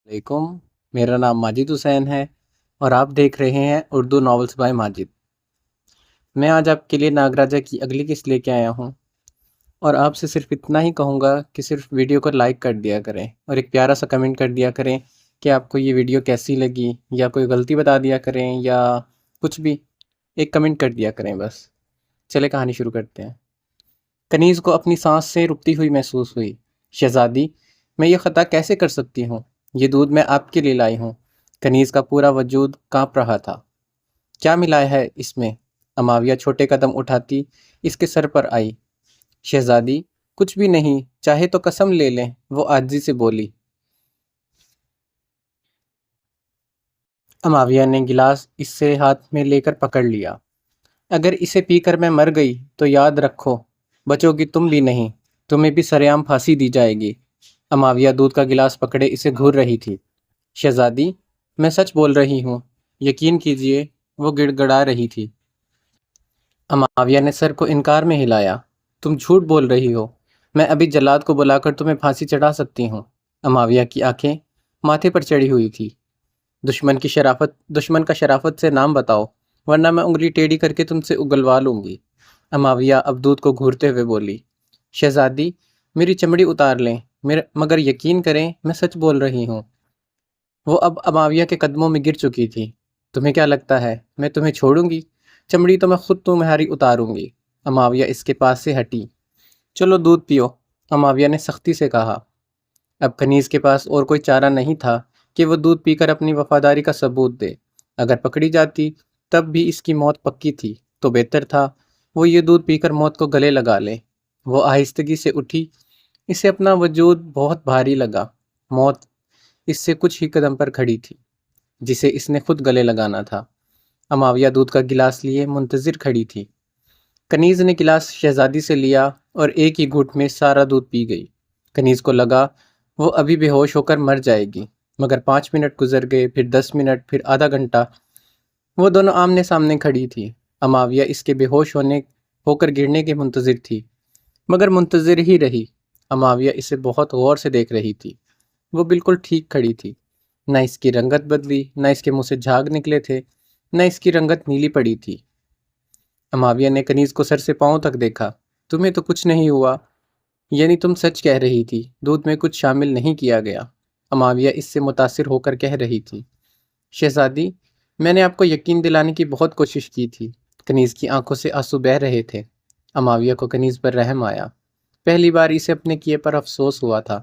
علیکم، میرا نام ماجد حسین ہے اور آپ دیکھ رہے ہیں اردو ناولز بائی ماجد۔ میں آج آپ کے لیے ناگراجا کی اگلی قسط لے کے آیا ہوں اور آپ سے صرف اتنا ہی کہوں گا کہ صرف ویڈیو کو لائک کر دیا کریں اور ایک پیارا سا کمنٹ کر دیا کریں کہ آپ کو یہ ویڈیو کیسی لگی، یا کوئی غلطی بتا دیا کریں یا کچھ بھی، ایک کمنٹ کر دیا کریں بس۔ چلے کہانی شروع کرتے ہیں۔ کنیز کو اپنی سانس سے رکتی ہوئی محسوس ہوئی۔ شہزادی، میں یہ خطا کیسے کر سکتی ہوں؟ یہ دودھ میں آپ کے لیے لائی ہوں۔ کنیز کا پورا وجود کانپ رہا تھا۔ کیا ملایا ہے اس میں؟ اماویہ چھوٹے قدم اٹھاتی اس کے سر پر آئی۔ شہزادی، کچھ بھی نہیں، چاہے تو قسم لے لیں، وہ عاجزی سے بولی۔ اماویہ نے گلاس اس سے ہاتھ میں لے کر پکڑ لیا۔ اگر اسے پی کر میں مر گئی تو یاد رکھو، بچو گی تم بھی نہیں، تمہیں بھی سرعام پھانسی دی جائے گی۔ اماویہ دودھ کا گلاس پکڑے اسے گھور رہی تھی۔ شہزادی، میں سچ بول رہی ہوں، یقین کیجیے، وہ گڑ گڑا رہی تھی۔ اماویہ نے سر کو انکار میں ہلایا۔ تم جھوٹ بول رہی ہو، میں ابھی جلاد کو بلا کر تمہیں پھانسی چڑھا سکتی ہوں۔ اماویہ کی آنکھیں ماتھے پر چڑھی ہوئی تھی۔ دشمن کا شرافت سے نام بتاؤ، ورنہ میں انگلی ٹیڑھی کر کے تم سے اگلوا لوں گی۔ اماویہ اب دودھ کو گھورتے ہوئے بولی۔ شہزادی، میری چمڑی اتار لیں، مگر یقین کریں میں سچ بول رہی ہوں۔ وہ اب اماویہ کے قدموں میں گر چکی تھی۔ تمہیں کیا لگتا ہے میں تمہیں چھوڑوں گی؟ چمڑی تو میں خود تمہاری اتاروں گی۔ اماویہ اس کے پاس سے ہٹی۔ چلو دودھ پیو، اماویہ نے سختی سے کہا۔ اب کنیز کے پاس اور کوئی چارہ نہیں تھا کہ وہ دودھ پی کر اپنی وفاداری کا ثبوت دے۔ اگر پکڑی جاتی تب بھی اس کی موت پکی تھی تو بہتر تھا وہ یہ دودھ پی کر موت کو گلے لگا لے۔ وہ آہستگی سے اٹھی، اسے اپنا وجود بہت بھاری لگا۔ موت اس سے کچھ ہی قدم پر کھڑی تھی، جسے اس نے خود گلے لگانا تھا۔ اماویہ دودھ کا گلاس لیے منتظر کھڑی تھی۔ کنیز نے گلاس شہزادی سے لیا اور ایک ہی گھونٹ میں سارا دودھ پی گئی۔ کنیز کو لگا وہ ابھی بے ہوش ہو کر مر جائے گی، مگر 5 منٹ گزر گئے، پھر 10 منٹ، پھر آدھا گھنٹہ۔ وہ دونوں آمنے سامنے کھڑی تھی۔ اماویہ اس کے بے ہوش ہو کر گرنے کے منتظر تھی، مگر منتظر ہی رہی۔ اماویہ اسے بہت غور سے دیکھ رہی تھی۔ وہ بالکل ٹھیک کھڑی تھی، نہ اس کی رنگت بدلی، نہ اس کے منہ سے جھاگ نکلے تھے، نہ اس کی رنگت نیلی پڑی تھی۔ اماویہ نے کنیز کو سر سے پاؤں تک دیکھا۔ تمہیں تو کچھ نہیں ہوا، یعنی تم سچ کہہ رہی تھی، دودھ میں کچھ شامل نہیں کیا گیا؟ اماویہ اس سے متاثر ہو کر کہہ رہی تھی۔ شہزادی، میں نے آپ کو یقین دلانے کی بہت کوشش کی تھی۔ کنیز کی آنکھوں سے آنسو بہہ رہے تھے۔ اماویہ کو کنیز پر رحم آیا۔ پہلی بار اسے اپنے کیے پر افسوس ہوا تھا۔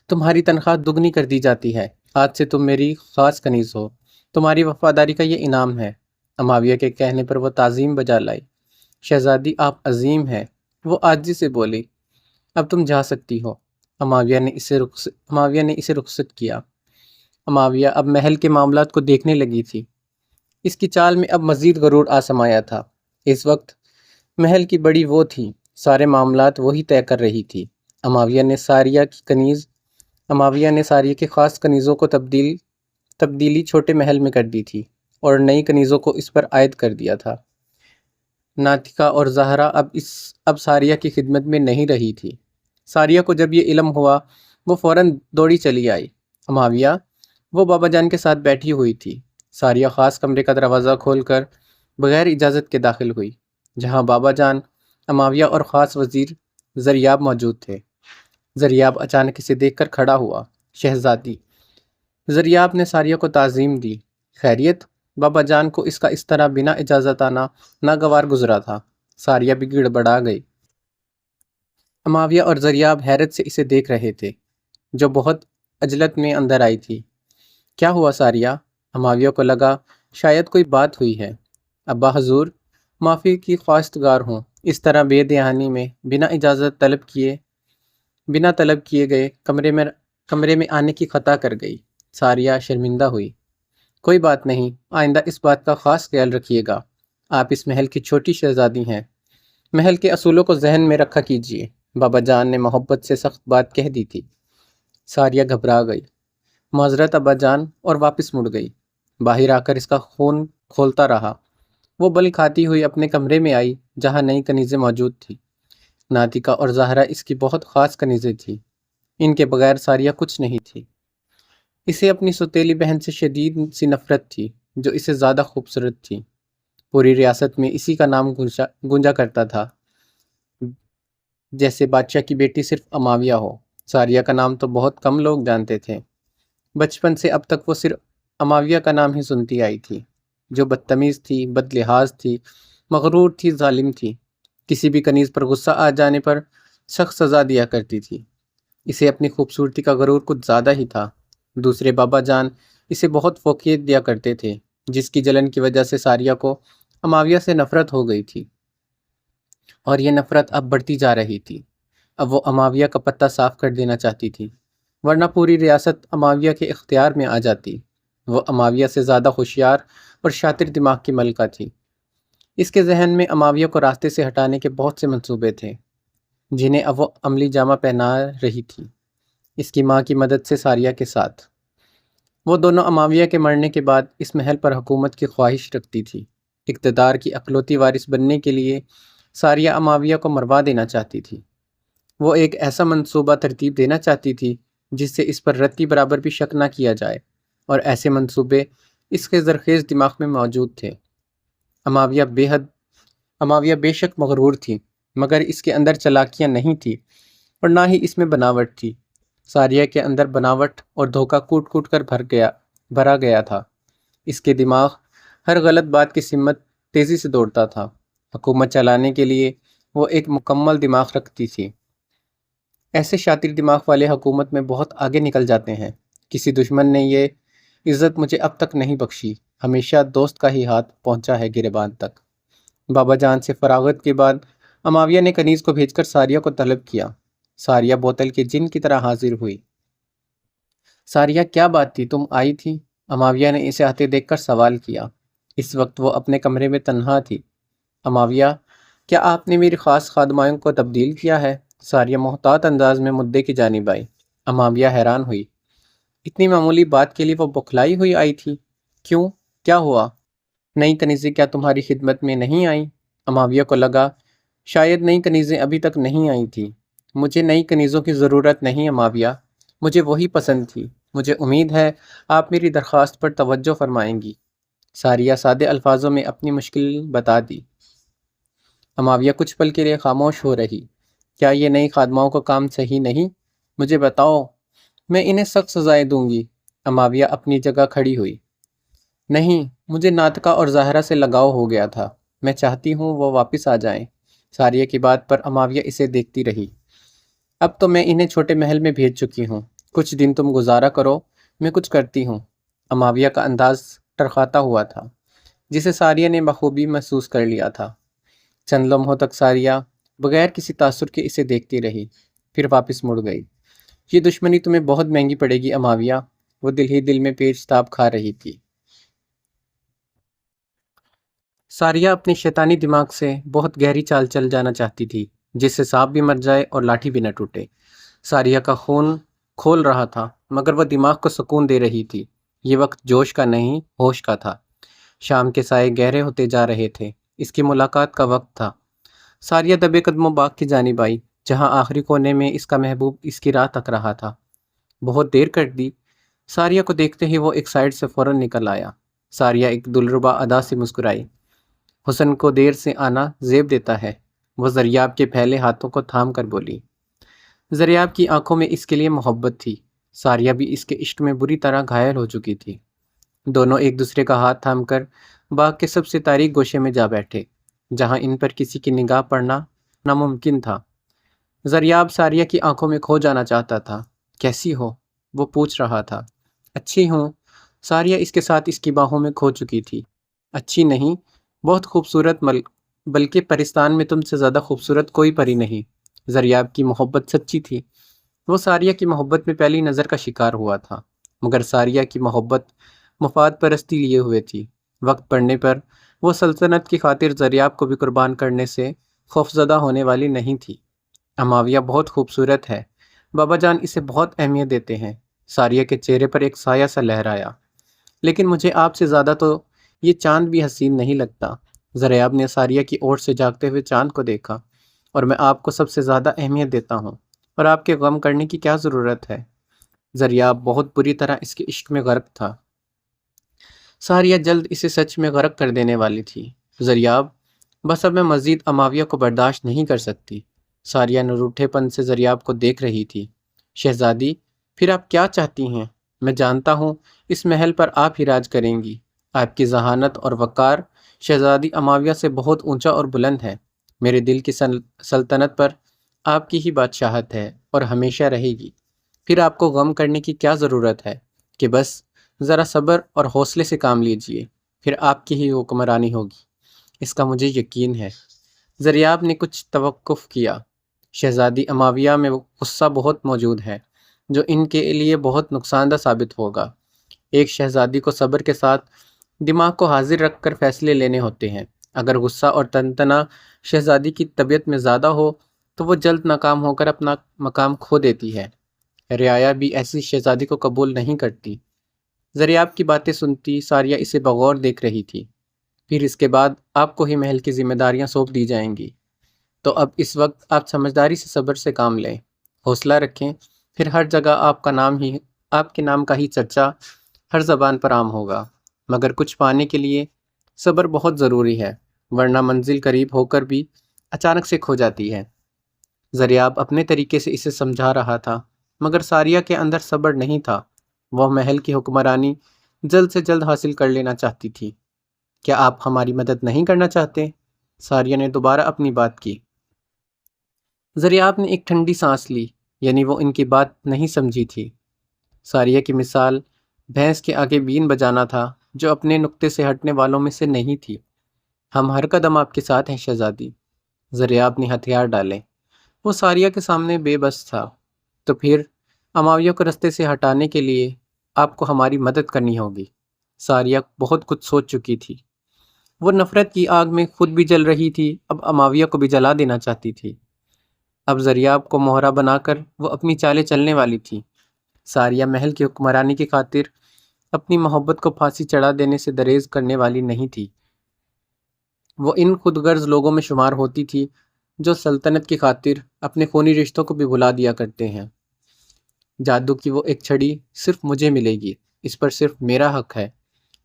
تمہاری تنخواہ دگنی کر دی جاتی ہے، آج سے تم میری خاص کنیز ہو، تمہاری وفاداری کا یہ انعام ہے۔ اماویہ کے کہنے پر وہ تعظیم بجا لائی۔ شہزادی، آپ عظیم ہیں، وہ عاجزی سے بولی۔ اب تم جا سکتی ہو۔ اماویہ نے اسے رخصت کیا۔ اماویہ اب محل کے معاملات کو دیکھنے لگی تھی۔ اس کی چال میں اب مزید غرور آ سمایا تھا۔ اس وقت محل کی بڑی وہ تھی، سارے معاملات وہی طے کر رہی تھی۔ اماویہ نے ساریہ کی خاص کنیزوں کو تبدیلی چھوٹے محل میں کر دی تھی اور نئی کنیزوں کو اس پر عائد کر دیا تھا۔ ناطقہ اور زہرا اب ساریہ کی خدمت میں نہیں رہی تھی۔ ساریہ کو جب یہ علم ہوا وہ فوراً دوڑی چلی آئی۔ اماویہ، وہ بابا جان کے ساتھ بیٹھی ہوئی تھی۔ ساریہ خاص کمرے کا دروازہ کھول کر بغیر اجازت کے داخل ہوئی، جہاں بابا جان، اماویہ اور خاص وزیر زریاب موجود تھے۔ زریاب اچانک اسے دیکھ کر کھڑا ہوا۔ شہزادی، زریاب نے ساریہ کو تعظیم دی۔ خیریت؟ بابا جان کو اس کا اس طرح بنا اجازت آنا ناگوار گزرا تھا۔ ساریہ بھی گڑبڑا گئی۔ اماویہ اور زریاب حیرت سے اسے دیکھ رہے تھے، جو بہت عجلت میں اندر آئی تھی۔ کیا ہوا ساریہ؟ اماویہ کو لگا شاید کوئی بات ہوئی ہے۔ ابا حضور، معافی کی خواستگار ہوں، اس طرح بے دہانی میں بنا اجازت بنا طلب کیے گئے کمرے میں آنے کی خطا کر گئی۔ ساریہ شرمندہ ہوئی۔ کوئی بات نہیں، آئندہ اس بات کا خاص خیال رکھیے گا۔ آپ اس محل کی چھوٹی شہزادی ہیں، محل کے اصولوں کو ذہن میں رکھا کیجیے۔ بابا جان نے محبت سے سخت بات کہہ دی تھی۔ ساریہ گھبرا گئی۔ معذرت ابا جان، اور واپس مڑ گئی۔ باہر آ کر اس کا خون کھولتا رہا۔ وہ بل کھاتی ہوئی اپنے کمرے میں آئی، جہاں نئی کنیزیں موجود تھیں۔ ناطقہ اور زہرا اس کی بہت خاص کنیزیں تھیں۔ ان کے بغیر ساریہ کچھ نہیں تھی۔ اسے اپنی سوتیلی بہن سے شدید سی نفرت تھی جو اسے زیادہ خوبصورت تھی۔ پوری ریاست میں اسی کا نام گونجا کرتا تھا، جیسے بادشاہ کی بیٹی صرف اماویہ ہو۔ ساریہ کا نام تو بہت کم لوگ جانتے تھے۔ بچپن سے اب تک وہ صرف اماویہ کا نام ہی سنتی آئی تھی، جو بدتمیز تھی، بد لحاظ تھی، مغرور تھی، ظالم تھی۔ کسی بھی کنیز پر غصہ آ جانے پر سخت سزا دیا کرتی تھی۔ اسے اپنی خوبصورتی کا غرور کچھ زیادہ ہی تھا۔ دوسرے بابا جان اسے بہت فوقیت دیا کرتے تھے، جس کی جلن کی وجہ سے ساریہ کو اماویہ سے نفرت ہو گئی تھی، اور یہ نفرت اب بڑھتی جا رہی تھی۔ اب وہ اماویہ کا پتہ صاف کر دینا چاہتی تھی، ورنہ پوری ریاست اماویہ کے اختیار میں آ جاتی۔ وہ اماویہ سے زیادہ ہوشیار اور شاطر دماغ کی ملکہ تھی۔ اس کے ذہن میں اماویہ کو راستے سے ہٹانے کے بہت سے منصوبے تھے، جنہیں اب وہ عملی جامہ پہنا رہی تھی، اس کی ماں کی مدد سے ساریہ کے ساتھ۔ وہ دونوں اماویہ کے مرنے کے بعد اس محل پر حکومت کی خواہش رکھتی تھی۔ اقتدار کی اکلوتی وارث بننے کے لیے ساریہ اماویہ کو مروا دینا چاہتی تھی۔ وہ ایک ایسا منصوبہ ترتیب دینا چاہتی تھی جس سے اس پر رتی برابر بھی شک نہ کیا جائے، اور ایسے منصوبے اس کے زرخیز دماغ میں موجود تھے۔ اماویہ بے شک مغرور تھی، مگر اس کے اندر چالاکیاں نہیں تھی، اور نہ ہی اس میں بناوٹ تھی۔ ساریہ کے اندر بناوٹ اور دھوکہ کوٹ کوٹ کر بھرا گیا تھا۔ اس کے دماغ ہر غلط بات کی سمت تیزی سے دوڑتا تھا۔ حکومت چلانے کے لیے وہ ایک مکمل دماغ رکھتی تھی۔ ایسے شاطر دماغ والے حکومت میں بہت آگے نکل جاتے ہیں۔ کسی دشمن نے یہ عزت مجھے اب تک نہیں بخشی، ہمیشہ دوست کا ہی ہاتھ پہنچا ہے گریبان تک۔ بابا جان سے فراغت کے بعد اماویہ نے کنیز کو بھیج کر ساریہ کو طلب کیا۔ ساریہ بوتل کے جن کی طرح حاضر ہوئی۔ ساریہ کیا بات تھی، تم آئی تھی؟ اماویہ نے اسے آتے دیکھ کر سوال کیا۔ اس وقت وہ اپنے کمرے میں تنہا تھی۔ اماویہ، کیا آپ نے میری خاص خادمائوں کو تبدیل کیا ہے؟ ساریہ محتاط انداز میں مدعے کی جانب آئی۔ اماویہ حیران ہوئی۔ اتنی معمولی بات کے لیے وہ بخلائی ہوئی آئی تھی؟ کیوں؟ کیا ہوا؟ نئی کنیزیں کیا تمہاری خدمت میں نہیں آئیں؟ اماویہ کو لگا شاید نئی کنیزیں ابھی تک نہیں آئی تھیں۔ مجھے نئی کنیزوں کی ضرورت نہیں اماویہ، مجھے وہی پسند تھی۔ مجھے امید ہے آپ میری درخواست پر توجہ فرمائیں گی۔ ساریہ سادے الفاظوں میں اپنی مشکل بتا دی۔ اماویہ کچھ پل کے لیے خاموش ہو رہی۔ کیا یہ نئی خادماؤں کا کام صحیح نہیں؟ مجھے بتاؤ، میں انہیں سخت سزائیں دوں گی۔ اماویہ اپنی جگہ کھڑی ہوئی۔ نہیں، مجھے ناطقہ اور ظاہرہ سے لگاؤ ہو گیا تھا، میں چاہتی ہوں وہ واپس آ جائیں۔ ساریہ کی بات پر اماویہ اسے دیکھتی رہی۔ اب تو میں انہیں چھوٹے محل میں بھیج چکی ہوں، کچھ دن تم گزارا کرو، میں کچھ کرتی ہوں۔ اماویہ کا انداز ٹرخاتا ہوا تھا، جسے ساریہ نے بخوبی محسوس کر لیا تھا۔ چند لمحوں تک ساریہ بغیر کسی تاثر کے اسے دیکھتی رہی، پھر واپس مڑ گئی۔ یہ دشمنی تمہیں بہت مہنگی پڑے گی اماویہ، وہ دل ہی دل میں پیچ تاب کھا رہی تھی۔ ساریہ اپنے شیطانی دماغ سے بہت گہری چال چل جانا چاہتی تھی، جس سے سانپ بھی مر جائے اور لاٹھی بھی نہ ٹوٹے۔ ساریہ کا خون کھول رہا تھا، مگر وہ دماغ کو سکون دے رہی تھی۔ یہ وقت جوش کا نہیں، ہوش کا تھا۔ شام کے سائے گہرے ہوتے جا رہے تھے، اس کی ملاقات کا وقت تھا۔ ساریہ دبے قدموں باغ کی جانب آئی، جہاں آخری کونے میں اس کا محبوب اس کی راہ تک رہا تھا۔ بہت دیر کر دی۔ ساریہ کو دیکھتے ہی وہ ایک سائڈ سے فوراً نکل آیا۔ ساریہ ایک دلربا ادا سے مسکرائی۔ حسن کو دیر سے آنا زیب دیتا ہے، وہ زریاب کے پھیلے ہاتھوں کو تھام کر بولی۔ زریاب کی آنکھوں میں اس کے لیے محبت تھی۔ ساریہ بھی اس کے عشق میں بری طرح گھائل ہو چکی تھی۔ دونوں ایک دوسرے کا ہاتھ تھام کر باغ کے سب سے تاریک گوشے میں جا بیٹھے، جہاں ان پر کسی کی نگاہ پڑنا ناممکن تھا۔ زریاب ساریہ کی آنکھوں میں کھو جانا چاہتا تھا۔ کیسی ہو؟ وہ پوچھ رہا تھا۔ اچھی ہوں۔ ساریہ اس کے ساتھ اس کی باہوں میں کھو چکی تھی۔ اچھی نہیں، بہت خوبصورت، بلکہ پرستان میں تم سے زیادہ خوبصورت کوئی پری نہیں۔ زریاب کی محبت سچی تھی۔ وہ ساریہ کی محبت میں پہلی نظر کا شکار ہوا تھا، مگر ساریہ کی محبت مفاد پرستی لیے ہوئے تھی۔ وقت پڑنے پر وہ سلطنت کی خاطر زریاب کو بھی قربان کرنے سے خوفزدہ ہونے والی نہیں تھی۔ اماویہ بہت خوبصورت ہے، بابا جان اسے بہت اہمیت دیتے ہیں۔ ساریہ کے چہرے پر ایک سایہ سا لہرایا۔ لیکن مجھے آپ سے زیادہ تو یہ چاند بھی حسین نہیں لگتا۔ زریاب نے ساریہ کی اوٹ سے جاگتے ہوئے چاند کو دیکھا۔ اور میں آپ کو سب سے زیادہ اہمیت دیتا ہوں، اور آپ کے غم کرنے کی کیا ضرورت ہے؟ زریاب بہت بری طرح اس کے عشق میں غرق تھا۔ ساریہ جلد اسے سچ میں غرق کر دینے والی تھی۔ زریاب، بس اب میں مزید اماویہ کو برداشت نہیں کر سکتی۔ ساریہ نے روٹھے پن سے زریاب کو دیکھ رہی تھی۔ شہزادی، پھر آپ کیا چاہتی ہیں؟ میں جانتا ہوں اس محل پر آپ ہی راج کریں گی۔ آپ کی ذہانت اور وقار شہزادی اماویہ سے بہت اونچا اور بلند ہے۔ میرے دل کی سلطنت پر آپ کی ہی بادشاہت ہے اور ہمیشہ رہے گی۔ پھر آپ کو غم کرنے کی کیا ضرورت ہے کہ بس ذرا صبر اور حوصلے سے کام لیجئے، پھر آپ کی ہی حکمرانی ہوگی، اس کا مجھے یقین ہے۔ زریاب نے کچھ توقف کیا۔ شہزادی اماویہ میں غصہ بہت موجود ہے جو ان کے لیے بہت نقصان دہ ثابت ہوگا۔ ایک شہزادی کو صبر کے ساتھ دماغ کو حاضر رکھ کر فیصلے لینے ہوتے ہیں۔ اگر غصہ اور تنتنا شہزادی کی طبیعت میں زیادہ ہو تو وہ جلد ناکام ہو کر اپنا مقام کھو دیتی ہے۔ رعایا بھی ایسی شہزادی کو قبول نہیں کرتی۔ زریاب کی باتیں سنتی ساریہ اسے بغور دیکھ رہی تھی۔ پھر اس کے بعد آپ کو ہی محل کی ذمہ داریاں سونپ دی جائیں گی، تو اب اس وقت آپ سمجھداری سے صبر سے کام لیں، حوصلہ رکھیں، پھر ہر جگہ آپ کے نام کا ہی چرچا ہر زبان پر عام ہوگا۔ مگر کچھ پانے کے لیے صبر بہت ضروری ہے، ورنہ منزل قریب ہو کر بھی اچانک سے کھو جاتی ہے۔ زریاب اپنے طریقے سے اسے سمجھا رہا تھا، مگر ساریہ کے اندر صبر نہیں تھا۔ وہ محل کی حکمرانی جلد سے جلد حاصل کر لینا چاہتی تھی۔ کیا آپ ہماری مدد نہیں کرنا چاہتے؟ ساریہ نے دوبارہ اپنی بات کی۔ زریاب نے ایک ٹھنڈی سانس لی، یعنی وہ ان کی بات نہیں سمجھی تھی۔ ساریہ کی مثال بھینس کے آگے بین بجانا تھا جو اپنے نقطے سے ہٹنے والوں میں سے نہیں تھی۔ ہم ہر قدم آپ کے ساتھ ہیں شہزادی۔ زریاب نے ہتھیار ڈالے۔ وہ ساریہ کے سامنے بے بس تھا۔ تو پھر اماویہ کو رستے سے ہٹانے کے لیے آپ کو ہماری مدد کرنی ہوگی۔ ساریہ بہت کچھ سوچ چکی تھی۔ وہ نفرت کی آگ میں خود بھی جل رہی تھی، اب اماویہ کو بھی جلا دینا چاہتی تھی۔ اب زریاب کو مہرہ بنا کر وہ اپنی چالیں چلنے والی تھی۔ ساریہ محل کی حکمرانی کی خاطر اپنی محبت کو پھانسی چڑھا دینے سے دریغ کرنے والی نہیں تھی۔ وہ ان خود غرض لوگوں میں شمار ہوتی تھی جو سلطنت کی خاطر اپنے خونی رشتوں کو بھی بھلا دیا کرتے ہیں۔ جادو کی وہ ایک چھڑی صرف مجھے ملے گی، اس پر صرف میرا حق ہے۔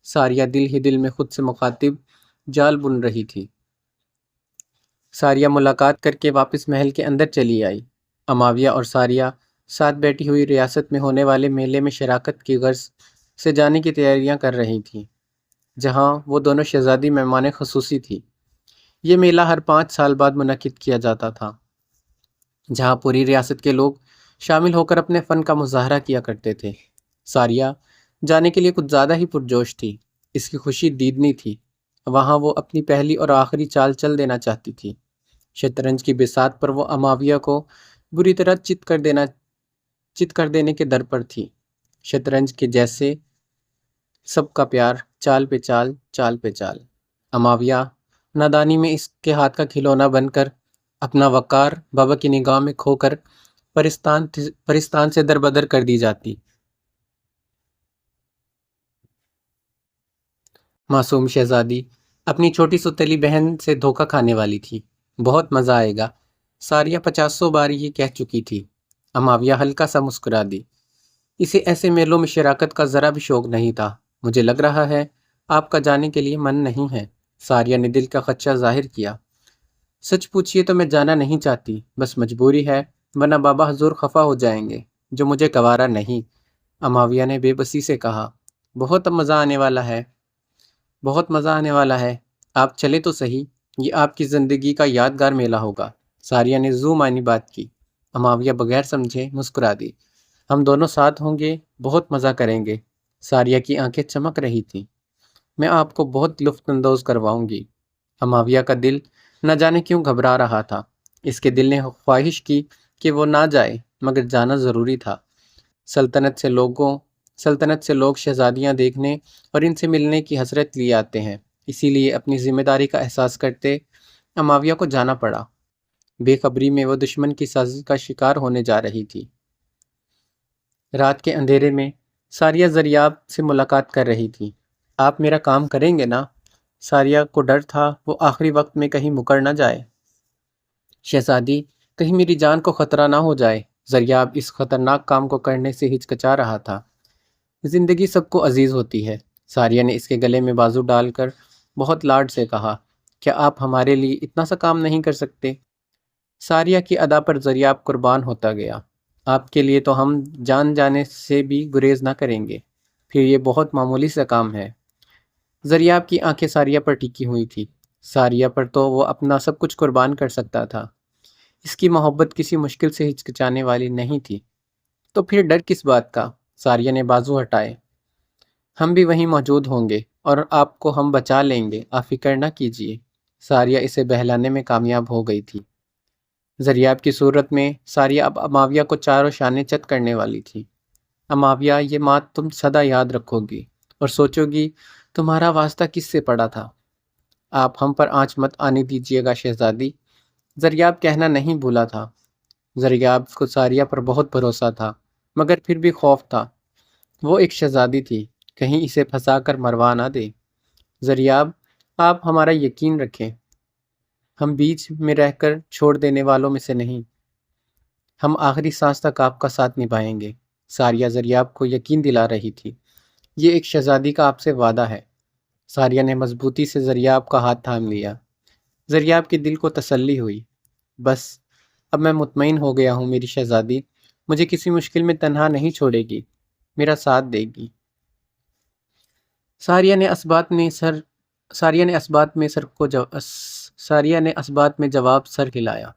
ساریہ دل ہی دل میں خود سے مخاطب جال بن رہی تھی۔ ساریہ ملاقات کر کے واپس محل کے اندر چلی آئی۔ اماویہ اور ساریہ ساتھ بیٹھی ہوئی ریاست میں ہونے والے میلے میں شراکت کی غرض سے جانے کی تیاریاں کر رہی تھیں، جہاں وہ دونوں شہزادی مہمان خصوصی تھی۔ یہ میلہ ہر 5 سال بعد منعقد کیا جاتا تھا، جہاں پوری ریاست کے لوگ شامل ہو کر اپنے فن کا مظاہرہ کیا کرتے تھے۔ ساریہ جانے کے لیے کچھ زیادہ ہی پرجوش تھی۔ اس کی خوشی دیدنی تھی۔ وہاں وہ اپنی پہلی اور آخری چال چل دینا چاہتی تھی۔ شطرنج کی بساط پر وہ اماویہ کو بری طرح چت کر دینے کے در پر تھی۔ شطرنج کے جیسے سب کا پیار، چال پہ چال، چال پہ چال۔ اماویہ نادانی میں اس کے ہاتھ کا کھلونا بن کر اپنا وقار بابا کی نگاہ میں کھو کر پرستان سے دربدر کر دی جاتی۔ معصوم شہزادی اپنی چھوٹی ستلی بہن سے دھوکہ کھانے والی تھی۔ بہت مزہ آئے گا، ساریہ 50 بار یہ کہہ چکی تھی۔ اماویہ ہلکا سا مسکرا دی۔ اسے ایسے میلوں میں شراکت کا ذرا بھی شوق نہیں تھا۔ مجھے لگ رہا ہے آپ کا جانے کے لیے من نہیں ہے۔ ساریہ نے دل کا خدشہ ظاہر کیا۔ سچ پوچھئے تو میں جانا نہیں چاہتی، بس مجبوری ہے، ورنہ بابا حضور خفا ہو جائیں گے، جو مجھے گوارا نہیں۔ اماویہ نے بے بسی سے کہا۔ بہت مزہ آنے والا ہے، بہت مزہ آنے والا ہے، آپ چلے تو صحیح، یہ آپ کی زندگی کا یادگار میلہ ہوگا۔ ساریہ نے زو معنی بات کی۔ اماویہ بغیر سمجھے مسکرا دی۔ ہم دونوں ساتھ ہوں گے، بہت مزہ کریں گے۔ ساریہ کی آنکھیں چمک رہی تھیں۔ میں آپ کو بہت لطف اندوز کرواؤں گی۔ اماویہ کا دل نہ جانے کیوں گھبرا رہا تھا۔ اس کے دل نے خواہش کی کہ وہ نہ جائے، مگر جانا ضروری تھا۔ سلطنت سے لوگ شہزادیاں دیکھنے اور ان سے ملنے کی حسرت لیے آتے ہیں، اسی لیے اپنی ذمہ داری کا احساس کرتے اماویہ کو جانا پڑا۔ بے خبری میں وہ دشمن کی سازش کا شکار ہونے جا رہی تھی۔ رات کے اندھیرے میں ساریہ زریاب سے ملاقات کر رہی تھی۔ آپ میرا کام کریں گے نا؟ ساریہ کو ڈر تھا وہ آخری وقت میں کہیں مکر نہ جائے۔ شہزادی، کہیں میری جان کو خطرہ نہ ہو جائے۔ زریاب اس خطرناک کام کو کرنے سے ہچکچا رہا تھا۔ زندگی سب کو عزیز ہوتی ہے۔ ساریہ نے اس کے گلے میں بازو ڈال کر بہت لاڈ سے کہا، کیا آپ ہمارے لیے اتنا سا کام نہیں کر سکتے؟ ساریہ کی ادا پر زریاب قربان ہوتا گیا۔ آپ کے لیے تو ہم جان جانے سے بھی گریز نہ کریں گے، پھر یہ بہت معمولی سا کام ہے۔ زریاب کی آنکھیں ساریہ پر ٹکی ہوئی تھی۔ ساریہ پر تو وہ اپنا سب کچھ قربان کر سکتا تھا۔ اس کی محبت کسی مشکل سے ہچکچانے والی نہیں تھی۔ تو پھر ڈر کس بات کا؟ ساریہ نے بازو ہٹائے۔ ہم بھی وہیں موجود ہوں گے اور آپ کو ہم بچا لیں گے، آپ فکر نہ کیجیے۔ ساریہ اسے بہلانے میں کامیاب ہو گئی تھی۔ زریاب کی صورت میں ساریہ اب اماویہ کو چاروں شانے چت کرنے والی تھی۔ اماویہ، یہ بات تم سدا یاد رکھو گی اور سوچو گی تمہارا واسطہ کس سے پڑا تھا۔ آپ ہم پر آنچ مت آنے دیجیے گا شہزادی۔ زریاب کہنا نہیں بھولا تھا۔ زریاب کو ساریہ پر بہت بھروسہ تھا، مگر پھر بھی خوف تھا۔ وہ ایک شہزادی تھی، کہیں اسے پھنسا کر مروا نہ دے۔ زریاب، آپ ہمارا یقین رکھیں، ہم بیچ میں رہ کر چھوڑ دینے والوں میں سے نہیں۔ ہم آخری سانس تک آپ کا ساتھ نبھائیں گے۔ ساریہ زریاب کو یقین دلا رہی تھی۔ یہ ایک شہزادی کا آپ سے وعدہ ہے۔ ساریہ نے مضبوطی سے زریاب کا ہاتھ تھام لیا۔ زریاب کے دل کو تسلی ہوئی۔ بس اب میں مطمئن ہو گیا ہوں میری شہزادی، مجھے کسی مشکل میں تنہا نہیں چھوڑے گی، میرا ساتھ دے گی۔ ساریہ نے اسبات میں جواب سر ہلایا۔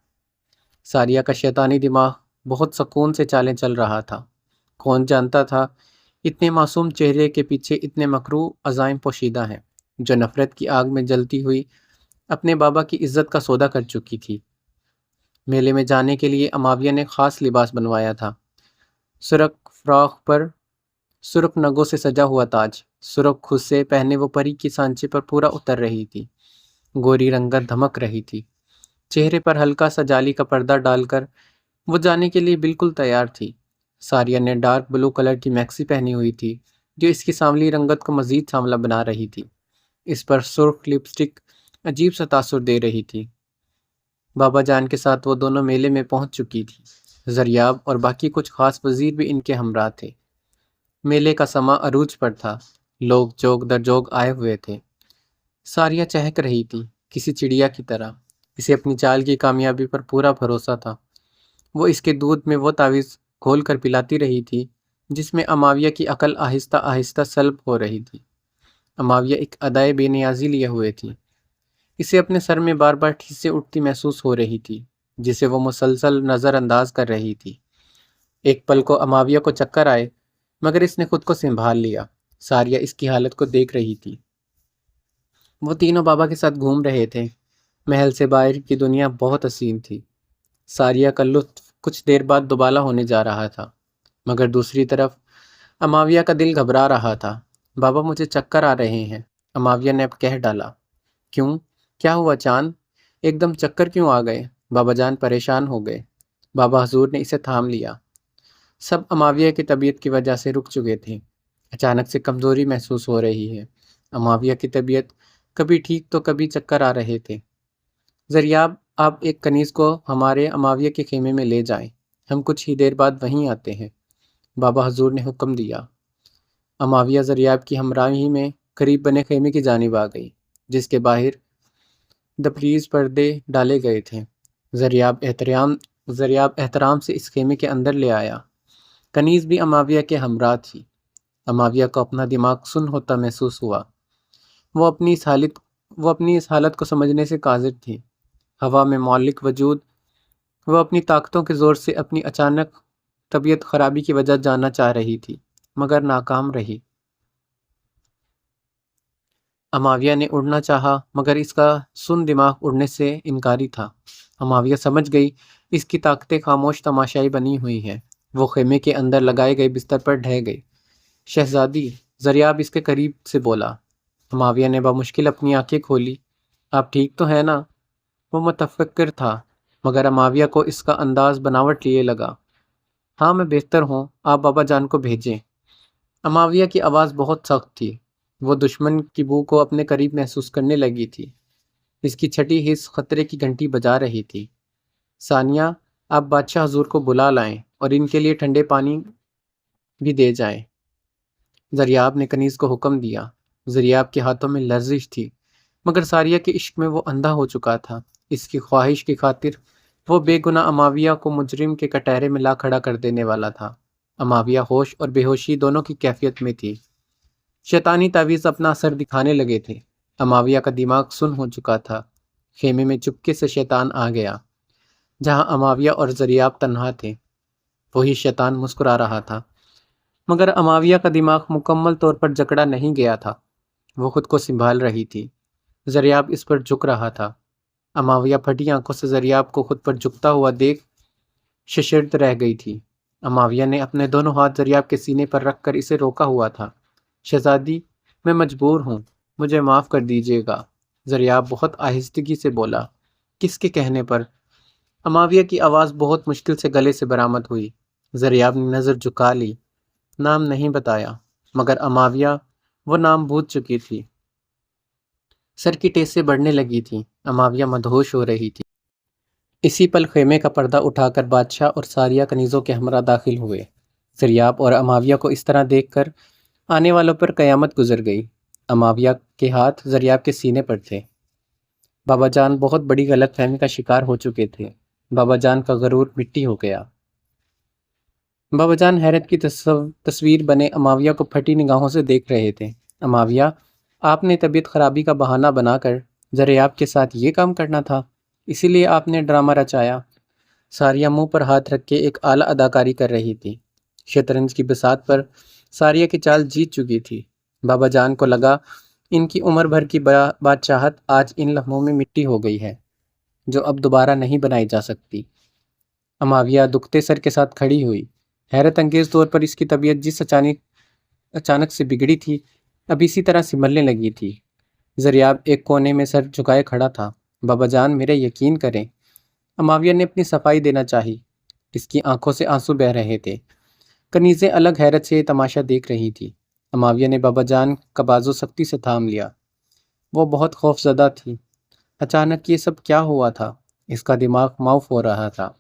ساریہ کا شیطانی دماغ بہت سکون سے چالیں چل رہا تھا۔ کون جانتا تھا اتنے معصوم چہرے کے پیچھے اتنے مکروہ عزائم پوشیدہ ہیں، جو نفرت کی آگ میں جلتی ہوئی اپنے بابا کی عزت کا سودا کر چکی تھی۔ میلے میں جانے کے لیے اماویہ نے خاص لباس بنوایا تھا۔ سرخ فراق پر سرخ نگوں سے سجا ہوا تاج، سرخ خصے پہنے وہ پری کی سانچے پر پورا اتر رہی تھی۔ گوری رنگت دھمک رہی تھی۔ چہرے پر ہلکا سا جالی کا پردہ ڈال کر وہ جانے کے لیے بالکل تیار تھی۔ ساریہ نے ڈارک بلو کلر کی میکسی پہنی ہوئی تھی، جو اس کی سانولی رنگت کو مزید سانولا بنا رہی تھی۔ اس پر سرخ لپسٹک عجیب سا تاثر دے رہی تھی۔ بابا جان کے ساتھ وہ دونوں میلے میں پہنچ چکی تھی۔ زریاب اور باقی کچھ خاص وزیر بھی ان کے ہمراہ تھے۔ میلے کا سماں عروج پر تھا، لوگ جوگ در جوگ آئے ہوئے تھے۔ ساریہ چہک رہی تھی، کسی چڑیا کی طرح۔ اسے اپنی چال کی کامیابی پر پورا بھروسہ تھا۔ وہ اس کے دودھ میں وہ تعویذ گھول کر پلاتی رہی تھی جس میں اماویہ کی عقل آہستہ آہستہ سلب ہو رہی تھی۔ اماویہ ایک ادائے بے نیازی لیے ہوئے تھی۔ اسے اپنے سر میں بار بار ٹھیسیں اٹھتی محسوس ہو رہی تھی، جسے وہ مسلسل نظر انداز کر رہی تھی۔ ایک پل کو اماویہ کو چکر آئے، مگر اس نے خود کو سنبھال لیا۔ ساریہ اس کی حالت کو دیکھ رہی تھی۔ وہ تینوں بابا کے ساتھ گھوم رہے تھے۔ محل سے باہر کی دنیا بہت حسین تھی۔ ساریہ کا لطف کچھ دیر بعد دوبالا ہونے جا رہا تھا، مگر دوسری طرف اماویہ کا دل گھبرا رہا تھا۔ بابا، مجھے چکر آ رہے ہیں، اماویہ نے اب کہہ ڈالا۔ کیوں؟ کیا ہوا چاند؟ ایک دم چکر کیوں آ گئے؟ بابا جان پریشان ہو گئے۔ بابا حضور نے اسے تھام لیا۔ سب اماویہ کی طبیعت کی وجہ سے رک چکے تھے۔ اچانک سے کمزوری محسوس ہو رہی ہے۔ اماویہ کی طبیعت کبھی ٹھیک تو کبھی چکر آ رہے تھے۔ زریاب، آپ ایک کنیز کو ہمارے اماویہ کے خیمے میں لے جائیں، ہم کچھ ہی دیر بعد وہیں آتے ہیں، بابا حضور نے حکم دیا۔ اماویہ زریاب کی ہمراہی میں قریب بنے خیمے کی جانب آ گئی، جس کے باہر دپلیز پردے ڈالے گئے تھے۔ زریاب احترام سے اس خیمے کے اندر لے آیا۔ کنیز بھی اماویہ کے ہمراہ تھی۔ اماویہ کو اپنا دماغ سن ہوتا محسوس ہوا۔ وہ اپنی اس حالت کو سمجھنے سے قاصر تھی۔ ہوا میں معلق وجود، وہ اپنی طاقتوں کے زور سے اپنی اچانک طبیعت خرابی کی وجہ جاننا چاہ رہی تھی، مگر ناکام رہی۔ اماویہ نے اڑنا چاہا، مگر اس کا سن دماغ اڑنے سے انکاری تھا۔ اماویہ سمجھ گئی اس کی طاقتیں خاموش تماشائی بنی ہوئی ہیں۔ وہ خیمے کے اندر لگائے گئے بستر پر ڈھہ گئی۔ شہزادی، زریاب اس کے قریب سے بولا۔ اماویہ نے بمشکل اپنی آنکھیں کھولی۔ آپ ٹھیک تو ہیں نا؟ وہ متفکر تھا، مگر اماویہ کو اس کا انداز بناوٹ لیے لگا۔ ہاں، میں بہتر ہوں، آپ بابا جان کو بھیجیں۔ اماویہ کی آواز بہت سخت تھی۔ وہ دشمن کی بو کو اپنے قریب محسوس کرنے لگی تھی۔ اس کی چھٹی حس خطرے کی گھنٹی بجا رہی تھی۔ ثانیہ، آپ بادشاہ حضور کو بلا لائیں اور ان کے لیے ٹھنڈے پانی بھی دے جائیں۔ زریاب نے کنیز کو حکم دیا۔ زریاب کے ہاتھوں میں لرزش تھی، مگر ساریہ کے عشق میں وہ اندھا ہو چکا تھا۔ اس کی خواہش کی خاطر وہ بے گناہ اماویہ کو مجرم کے کٹہرے میں لا کھڑا کر دینے والا تھا۔ اماویہ ہوش اور بے ہوشی دونوں کی کیفیت میں تھی۔ شیطانی تعویذ اپنا اثر دکھانے لگے تھے۔ اماویہ کا دماغ سن ہو چکا تھا۔ خیمے میں چپکے سے شیطان آ گیا۔ جہاں اماویہ اور زریاب تنہا تھے، وہی شیطان مسکرا رہا تھا، مگر اماویہ کا دماغ مکمل طور پر جکڑا نہیں گیا تھا۔ وہ خود کو سنبھال رہی تھی۔ زریاب اس پر جھک رہا تھا۔ اماویہ پھٹی آنکھوں سے زریاب کو خود پر جھکتا ہوا دیکھ ششرد رہ گئی تھی۔ اماویہ نے اپنے دونوں ہاتھ زریاب کے سینے پر رکھ کر اسے روکا ہوا تھا۔ شہزادی، میں مجبور ہوں، مجھے معاف کر دیجیے گا۔ زریاب بہت آہستگی سے بولا۔ کس کے کہنے پر؟ اماویہ کی آواز بہت مشکل سے گلے سے برآمد ہوئی۔ زریاب نے نظر جھکا لی۔ نام نہیں بتایا، مگر اماویہ وہ نام بھول چکی تھی۔ سر کی ٹیسیں بڑھنے لگی تھیں۔ اماویہ مدہوش ہو رہی تھی۔ اسی پل خیمے کا پردہ اٹھا کر بادشاہ اور ساریہ کنیزوں کے ہمراہ داخل ہوئے۔ زریاب اور اماویہ کو اس طرح دیکھ کر آنے والوں پر قیامت گزر گئی۔ اماویہ کے ہاتھ زریاب کے سینے پر تھے۔ بابا جان بہت بڑی غلط فہمی کا شکار ہو چکے تھے۔ بابا جان کا غرور مٹی ہو گیا۔ بابا جان حیرت کی تصویر بنے اماویہ کو پھٹی نگاہوں سے دیکھ رہے تھے۔ اماویہ، آپ نے طبیعت خرابی کا بہانہ بنا کر زریاب کے ساتھ یہ کام کرنا تھا، اسی لیے آپ نے ڈرامہ رچایا۔ ساریہ منہ پر ہاتھ رکھ کے ایک اعلیٰ اداکاری کر رہی تھی۔ شطرنج کی بساط پر ساریہ کی چال جیت چکی تھی۔ بابا جان کو لگا ان کی عمر بھر کی بادشاہت آج ان لمحوں میں مٹی ہو گئی ہے، جو اب دوبارہ نہیں بنائی جا سکتی۔ اماویہ دکھتے سر کے ساتھ کھڑی ہوئی۔ حیرت انگیز طور پر اس کی طبیعت جس اچانک سے بگڑی تھی، اب اسی طرح سنبھلنے لگی تھی۔ زریاب ایک کونے میں سر جھکائے کھڑا تھا۔ بابا جان، میرے یقین کریں۔ اماویہ نے اپنی صفائی دینا چاہی۔ اس کی آنکھوں سے آنسو بہہ رہے تھے۔ کنیزیں الگ حیرت سے یہ تماشا دیکھ رہی تھی۔ اماویہ نے بابا جان کا بازو سختی سے تھام لیا۔ وہ بہت خوف زدہ تھی۔ اچانک یہ سب کیا ہوا تھا؟ اس کا دماغ معاف ہو رہا تھا۔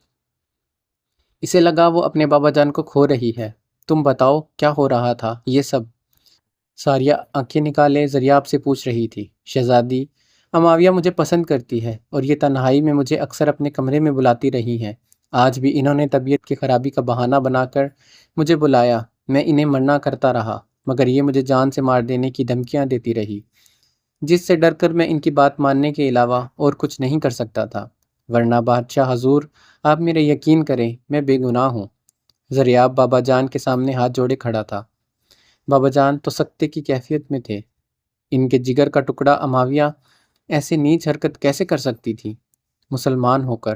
اسے لگا وہ اپنے بابا جان کو کھو رہی ہے۔ تم بتاؤ کیا ہو رہا تھا یہ سب؟ ساریہ آنکھیں نکالے زریاب سے پوچھ رہی تھی۔ شہزادی، اماویہ مجھے پسند کرتی ہے اور یہ تنہائی میں مجھے اکثر اپنے کمرے میں بلاتی رہی ہیں۔ آج بھی انہوں نے طبیعت کی خرابی کا بہانہ بنا کر مجھے بلایا۔ میں انہیں منع کرتا رہا، مگر یہ مجھے جان سے مار دینے کی دھمکیاں دیتی رہی، جس سے ڈر کر میں ان کی بات ماننے کے علاوہ اور کچھ نہیں کر سکتا تھا۔ ورنہ بادشاہ حضور، آپ میرے یقین کریں، میں بے گناہ ہوں۔ زریاب بابا جان کے سامنے ہاتھ جوڑے کھڑا تھا۔ بابا جان تو سکتے کی کیفیت میں تھے۔ ان کے جگر کا ٹکڑا اماویہ ایسے نیچ حرکت کیسے کر سکتی تھی؟ مسلمان ہو کر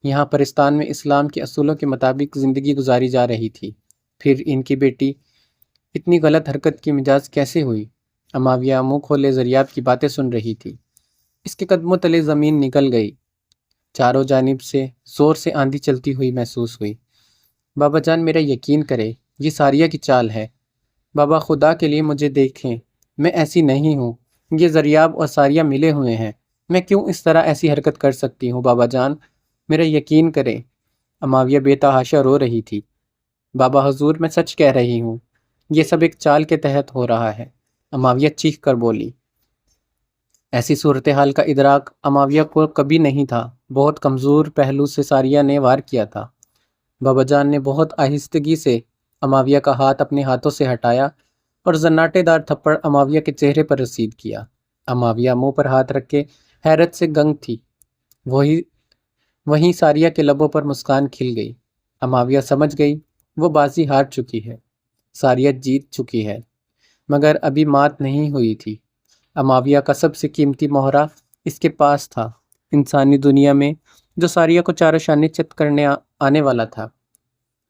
یہاں پرستان میں اسلام کے اصولوں کے مطابق زندگی گزاری جا رہی تھی، پھر ان کی بیٹی اتنی غلط حرکت کی مجاز کیسے ہوئی؟ اماویہ منہ کھولے زریاب کی باتیں سن رہی تھی۔ اس کے قدموں تلے زمین نکل گئی۔ چاروں جانب سے زور سے آندھی چلتی ہوئی محسوس ہوئی۔ بابا جان، میرا یقین کرے، یہ ساریہ کی چال ہے۔ بابا، خدا کے لیے مجھے دیکھیں، میں ایسی نہیں ہوں۔ یہ زریاب اور ساریہ ملے ہوئے ہیں۔ میں کیوں اس طرح ایسی حرکت کر سکتی ہوں؟ بابا جان، میرا یقین کریں۔ اماویہ بے تحاشا رو رہی تھی۔ بابا حضور، میں سچ کہہ رہی ہوں، یہ سب ایک چال کے تحت ہو رہا ہے۔ اماویہ چیخ کر بولی۔ ایسی صورتحال کا ادراک اماویہ کو کبھی نہیں تھا۔ بہت کمزور پہلو سے ساریہ نے وار کیا تھا۔ بابا جان نے بہت آہستگی سے اماویہ کا ہاتھ اپنے ہاتھوں سے ہٹایا اور زناٹے دار تھپڑ اماویہ کے چہرے پر رسید کیا۔ اماویہ منہ پر ہاتھ رکھ کے حیرت سے گنگ تھی۔ وہیں ساریہ کے لبوں پر مسکان کھل گئی۔ اماویہ سمجھ گئی وہ بازی ہار چکی ہے، ساریہ جیت چکی ہے، مگر ابھی مات نہیں ہوئی تھی۔ اماویہ کا سب سے قیمتی مہرہ اس کے پاس تھا، انسانی دنیا میں، جو ساریہ کو چاروں شانے چت کرنے آنے والا تھا۔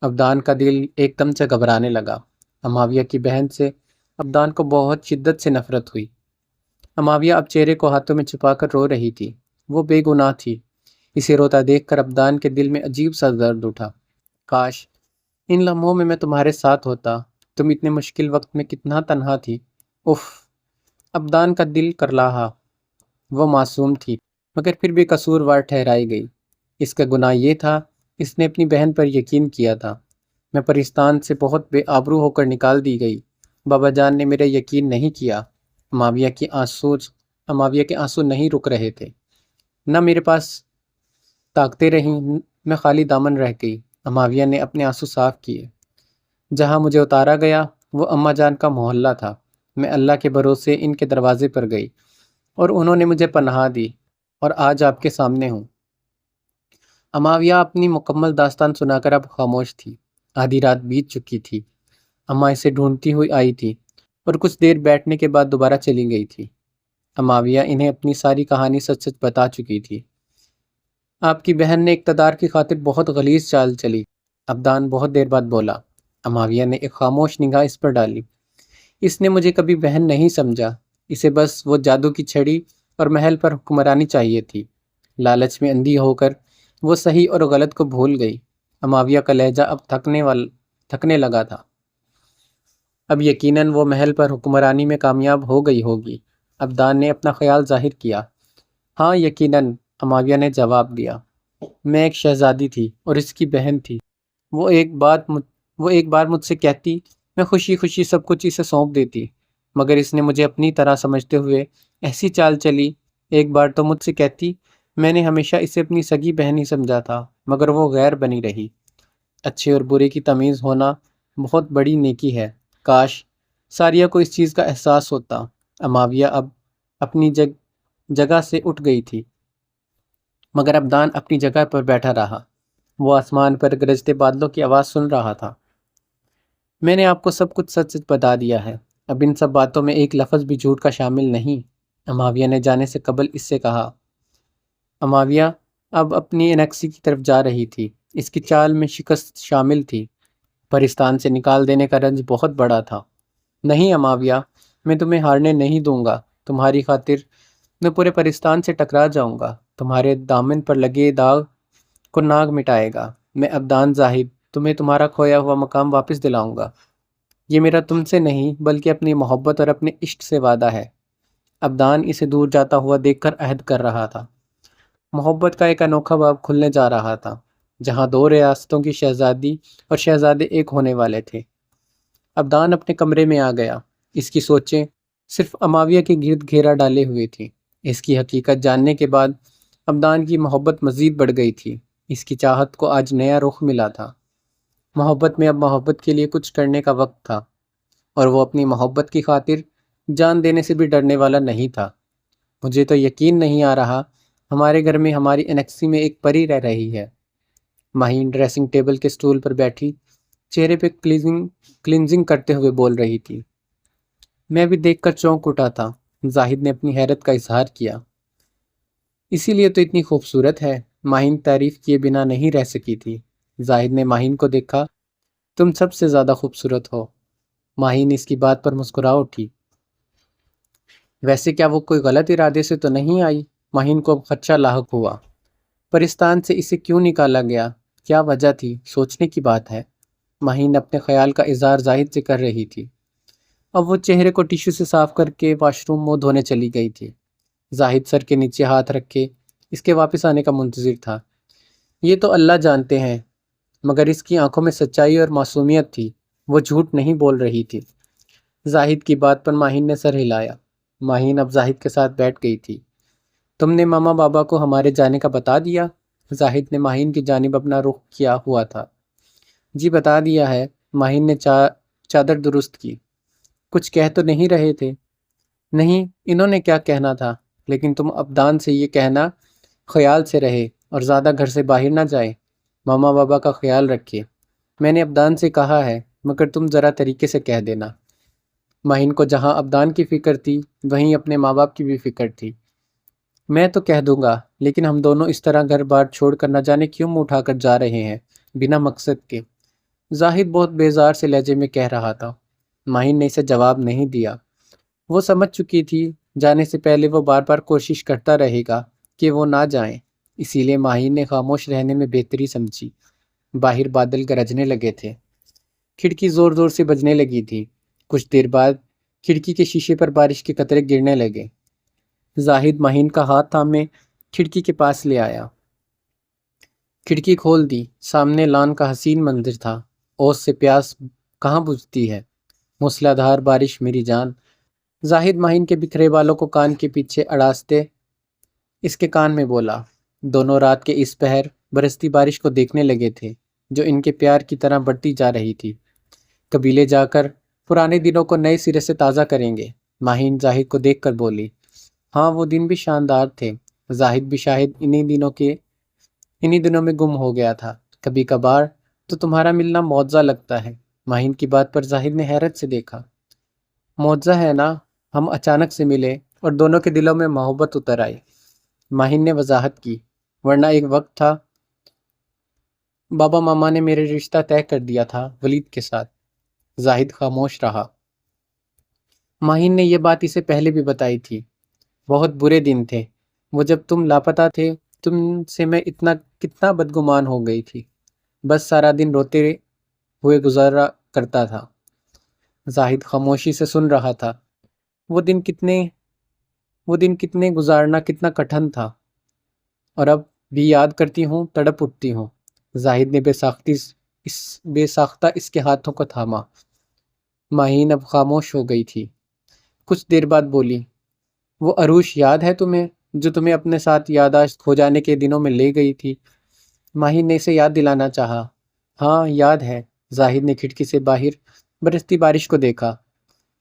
ابدان کا دل ایک دم سے گھبرانے لگا۔ اماویہ کی بہن سے ابدان کو بہت شدت سے نفرت ہوئی۔ اماویہ اب چہرے کو ہاتھوں میں چھپا کر رو رہی تھی۔ وہ بے گناہ تھی۔ اسے روتا دیکھ کر ابدان کے دل میں عجیب سا درد اٹھا۔ کاش ان لمحوں میں تمہارے ساتھ ہوتا۔ تم اتنے مشکل وقت میں کتنا تنہا تھی۔ اف! ابدان کا دل کرلاہا۔ وہ معصوم تھی، مگر پھر بھی قصوروار ٹھہرائی گئی۔ اس کا گناہ یہ تھا اس نے اپنی بہن پر یقین کیا تھا۔ میں پرستان سے بہت بے آبرو ہو کر نکال دی گئی۔ بابا جان نے میرا یقین نہیں کیا۔ اماویہ کے آنسو نہیں رک رہے تھے۔ نہ میرے پاس طاقتیں رہیں، میں خالی دامن رہ گئی۔ اماویہ نے اپنے آنسو صاف کیے۔ جہاں مجھے اتارا گیا وہ اماں جان کا محلہ تھا۔ میں اللہ کے بھروسے ان کے دروازے پر گئی اور انہوں نے مجھے پناہ دی، اور آج آپ کے سامنے ہوں۔ اماویہ اپنی مکمل داستان سنا کر اب خاموش تھی۔ آدھی رات بیت چکی تھی۔ اماں اسے ڈھونڈتی ہوئی آئی تھی اور کچھ دیر بیٹھنے کے بعد دوبارہ چلی گئی تھی۔ اماویہ انہیں اپنی ساری کہانی سچ سچ بتا چکی تھی۔ آپ کی بہن نے اقتدار کی خاطر بہت غلیظ چال چلی، عبدان بہت دیر بعد بولا۔ اماویہ نے ایک خاموش نگاہ اس پر ڈالی۔ اس نے مجھے کبھی بہن نہیں سمجھا، اسے بس وہ جادو کی چھڑی اور محل پر حکمرانی چاہیے تھی۔ لالچ میں اندھی ہو کر وہ صحیح اور غلط کو بھول گئی۔ اماویہ کا لہجہ اب تھکنے لگا تھا۔ اب یقیناً وہ محل پر حکمرانی میں کامیاب ہو گئی ہوگی۔ عبدان نے اپنا خیال ظاہر کیا۔ ہاں یقیناً، اماویہ نے جواب دیا۔ میں ایک شہزادی تھی اور اس کی بہن تھی۔ وہ ایک بار مجھ سے کہتی، میں خوشی خوشی سب کچھ اسے سونپ دیتی، مگر اس نے مجھے اپنی طرح سمجھتے ہوئے ایسی چال چلی۔ ایک بار تو مجھ سے کہتی، میں نے ہمیشہ اسے اپنی سگی بہن ہی سمجھا تھا، مگر وہ غیر بنی رہی۔ اچھے اور برے کی تمیز ہونا بہت بڑی نیکی ہے۔ کاش ساریہ کو اس چیز کا احساس ہوتا۔ اماویہ اب اپنی جگہ سے اٹھ گئی تھی، مگر عبدان اپنی جگہ پر بیٹھا رہا۔ وہ آسمان پر گرجتے بادلوں کی آواز سن رہا تھا۔ میں نے آپ کو سب کچھ سچ سچ بتا دیا ہے۔ اب ان سب باتوں میں ایک لفظ بھی جھوٹ کا شامل نہیں، اماویہ نے جانے سے قبل اس سے کہا۔ اماویہ اب اپنی انیکسی کی طرف جا رہی تھی۔ اس کی چال میں شکست شامل تھی۔ پرستان سے نکال دینے کا رنج بہت بڑا تھا۔ نہیں اماویہ، میں تمہیں ہارنے نہیں دوں گا۔ تمہاری خاطر میں پورے پرستان سے ٹکرا جاؤں گا۔ تمہارے دامن پر لگے داغ کو ناگ مٹائے گا۔ میں عبدان زاہد تمہیں تمہارا کھویا ہوا مقام واپس دلاؤں گا۔ یہ میرا تم سے نہیں بلکہ اپنی محبت اور اپنے عشق سے وعدہ ہے۔ عبدان اسے دور جاتا ہوا دیکھ کر عہد کر رہا تھا۔ محبت کا ایک انوکھا باب کھلنے جا رہا تھا، جہاں دو ریاستوں کی شہزادی اور شہزادے ایک ہونے والے تھے۔ عبدان اپنے کمرے میں آ گیا۔ اس کی سوچیں صرف اماویہ کے گرد گھیرا ڈالے ہوئے تھیں۔ اس کی حقیقت جاننے کے بعد عبدان کی محبت مزید بڑھ گئی تھی۔ اس کی چاہت کو آج نیا رخ ملا تھا۔ محبت میں اب محبت کے لیے کچھ کرنے کا وقت تھا، اور وہ اپنی محبت کی خاطر جان دینے سے بھی ڈرنے والا نہیں تھا۔ مجھے تو یقین نہیں آ رہا ہمارے گھر میں ہماری انیکسی میں ایک پری رہ رہی ہے۔ ماہین ڈریسنگ ٹیبل کے سٹول پر بیٹھی چہرے پہ کلینزنگ کرتے ہوئے بول رہی تھی۔ میں بھی دیکھ کر چونک اٹھا تھا۔ زاہد نے اپنی حیرت کا اظہار کیا۔ اسی لیے تو اتنی خوبصورت ہے۔ ماہین تعریف کیے بنا نہیں رہ سکی تھی۔ زاہد نے ماہین کو دیکھا۔ تم سب سے زیادہ خوبصورت ہو۔ ماہین اس کی بات پر مسکرا اٹھی۔ ویسے کیا وہ کوئی غلط ارادے سے تو نہیں آئی؟ ماہین کو اب خدشہ لاحق ہوا۔ پرستان سے اسے کیوں نکالا گیا؟ کیا وجہ تھی؟ سوچنے کی بات ہے۔ ماہین اپنے خیال کا اظہار زاہد سے کر رہی تھی۔ اب وہ چہرے کو ٹیشو سے صاف کر کے واش روم منہ دھونے چلی گئی تھی۔ زاہد سر کے نیچے ہاتھ رکھے اس کے واپس آنے کا منتظر تھا۔ یہ تو اللہ جانتے ہیں، مگر اس کی آنکھوں میں سچائی اور معصومیت تھی۔ وہ جھوٹ نہیں بول رہی تھی۔ زاہد کی بات پر ماہین نے سر ہلایا۔ ماہین اب زاہد کے ساتھ بیٹھ گئی تھی۔ تم نے ماما بابا کو ہمارے جانے کا بتا دیا؟ زاہد نے ماہین کی جانب اپنا رخ کیا ہوا تھا۔ جی بتا دیا ہے۔ ماہین نے چادر درست کی۔ کچھ کہہ تو نہیں رہے تھے؟ نہیں، انہوں نے کیا کہنا تھا، لیکن تم عبدان سے یہ کہنا خیال سے رہے اور زیادہ گھر سے باہر نہ جائے، ماما بابا کا خیال رکھے۔ میں نے عبدان سے کہا ہے، مگر تم ذرا طریقے سے کہہ دینا۔ ماہین کو جہاں عبدان کی فکر تھی وہیں اپنے ماں باپ کی بھی فکر تھی۔ میں تو کہہ دوں گا، لیکن ہم دونوں اس طرح گھر بار چھوڑ کر نہ جانے کیوں منہ اٹھا کر جا رہے ہیں بنا مقصد کے؟ زاہد بہت بیزار سے لہجے میں کہہ رہا تھا۔ ماہین نے اسے جواب نہیں دیا۔ وہ سمجھ چکی تھی جانے سے پہلے وہ بار بار کوشش کرتا رہے گا کہ وہ نہ جائیں، اسی لیے ماہین نے خاموش رہنے میں بہتری سمجھی۔ باہر بادل گرجنے لگے تھے۔ کھڑکی زور زور سے بجنے لگی تھی۔ کچھ دیر بعد کھڑکی کے شیشے پر بارش کے قطرے گرنے لگے۔ زاہد ماہین کا ہاتھ تھامے کھڑکی کے پاس لے آیا۔ کھڑکی کھول دی، سامنے لان کا حسین منظر تھا۔ اوس سے پیاس کہاں بجھتی ہے، موسلا دھار بارش میری جان۔ زاہد ماہین کے بکھرے بالوں کو کان کے پیچھے اڑاستے اس کے کان میں بولا۔ دونوں رات کے اس پہر برستی بارش کو دیکھنے لگے تھے جو ان کے پیار کی طرح بڑھتی جا رہی تھی۔ قبیلے جا کر پرانے دنوں کو نئے سرے سے تازہ کریں گے، ماہین زاہد کو دیکھ کر بولی۔ ہاں وہ دن بھی شاندار تھے، زاہد بھی شاہد انہی دنوں میں گم ہو گیا تھا۔ کبھی کبھار تو تمہارا ملنا معجزہ لگتا ہے۔ ماہین کی بات پر زاہد نے حیرت سے دیکھا۔ معجزہ ہے نا، ہم اچانک سے ملے اور دونوں کے دلوں میں محبت اتر آئی۔ ماہین نے وضاحت کی، ورنہ ایک وقت تھا بابا ماما نے میرے رشتہ طے کر دیا تھا ولید کے ساتھ۔ زاہد خاموش رہا۔ ماہین نے یہ بات اسے پہلے بھی بتائی تھی۔ بہت برے دن تھے وہ جب تم لاپتہ تھے، تم سے میں کتنا بدگمان ہو گئی تھی، بس سارا دن روتے ہوئے گزارا کرتا تھا۔ زاہد خاموشی سے سن رہا تھا۔ وہ دن کتنے گزارنا کتنا کٹھن تھا، اور اب بھی یاد کرتی ہوں تڑپ اٹھتی ہوں۔ زاہد نے بے ساختہ اس کے ہاتھوں کو تھاما۔ ماہین اب خاموش ہو گئی تھی۔ کچھ دیر بعد بولی، وہ عروش یاد ہے تمہیں جو تمہیں اپنے ساتھ یادداشت کھو جانے کے دنوں میں لے گئی تھی؟ ماہین نے اسے یاد دلانا چاہا۔ ہاں یاد ہے۔ زاہد نے کھڑکی سے باہر برستی بارش کو دیکھا۔